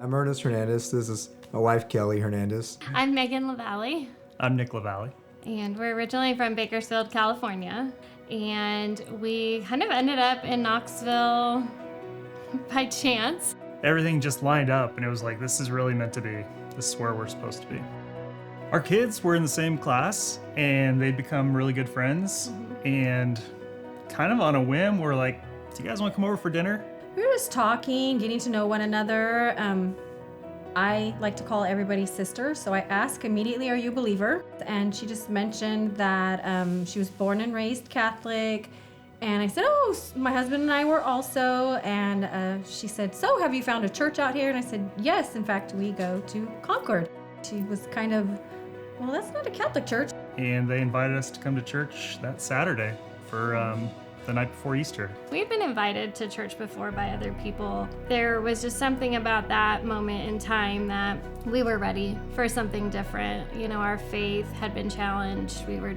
I'm Ernest Hernandez. This is my wife, Kelly Hernandez. I'm Megan LaValley. I'm Nick LaValley. And we're originally from Bakersfield, California. And we kind of ended up in Knoxville by chance. Everything just lined up and it was like, this is really meant to be. This is where we're supposed to be. Our kids were in the same class and they'd become really good friends. And kind of on a whim, we're like, do you guys want to come over for dinner? We were just talking, getting to know one another. I like to call everybody sister, so I asked immediately, are you a believer? And she just mentioned that she was born and raised Catholic. And I said, oh, my husband and I were also. And she said, so have you found a church out here? And I said, yes, in fact, we go to Concord. She was kind of, well, that's not a Catholic church. And they invited us to come to church that Saturday for the night before Easter. We'd been invited to church before by other people. There was just something about that moment in time that we were ready for something different. You know, our faith had been challenged. We were,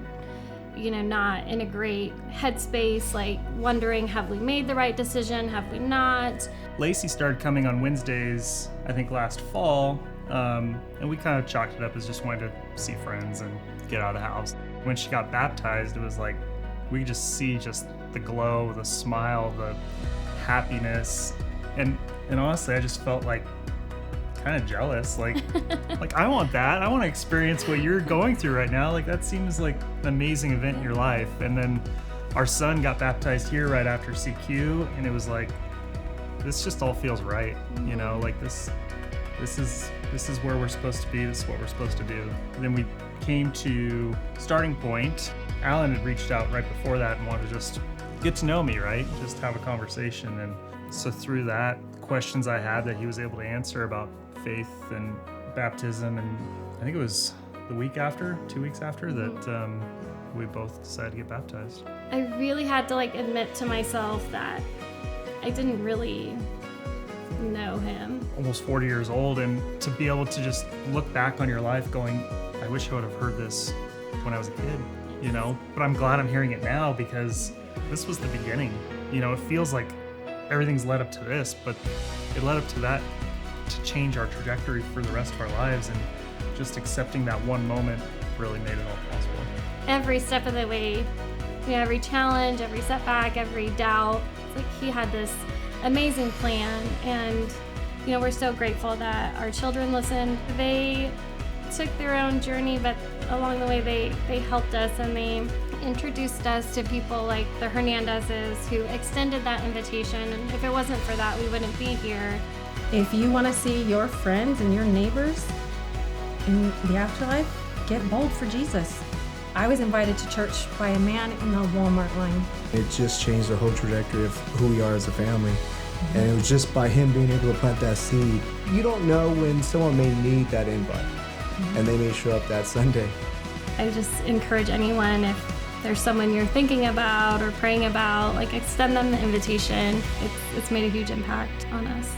not in a great headspace, like wondering, have we made the right decision? Have we not? Lacey started coming on Wednesdays, I think last fall, and we kind of chalked it up as just wanting to see friends and get out of the house. When she got baptized, it was like, we could just see just the glow, the smile, the happiness, and honestly, I just felt like kind of jealous. Like I want that. I want to experience what you're going through right now. Like that seems like an amazing event in your life. And then our son got baptized here right after CQ, and it was like, this just all feels right. Like this is where we're supposed to be. This is what we're supposed to do. And then we came to starting point. Alan had reached out right before that and wanted to just get to know me, right? Just have a conversation. And so through that, questions I had that he was able to answer about faith and baptism, and I think it was the week after, 2 weeks after, that we both decided to get baptized. I really had to admit to myself that I didn't really know him. Almost 40 years old, and to be able to just look back on your life going, I wish I would have heard this when I was a kid. But I'm glad I'm hearing it now because this was the beginning. It feels like everything's led up to this, but it led up to that to change our trajectory for the rest of our lives, and just accepting that one moment really made it all possible. Every step of the way, every challenge, every setback, every doubt, it's like he had this amazing plan, and we're so grateful that our children listened. They took their own journey, but along the way they helped us, and they introduced us to people like the Hernandezes who extended that invitation, and if it wasn't for that, we wouldn't be here. If you want to see your friends and your neighbors in the afterlife, get bold for Jesus. I was invited to church by a man in the Walmart line. It just changed the whole trajectory of who we are as a family. And it was just by him being able to plant that seed. You don't know when someone may need that invite, and they may show up that Sunday. I just encourage anyone, if there's someone you're thinking about or praying about, extend them the invitation. It's made a huge impact on us.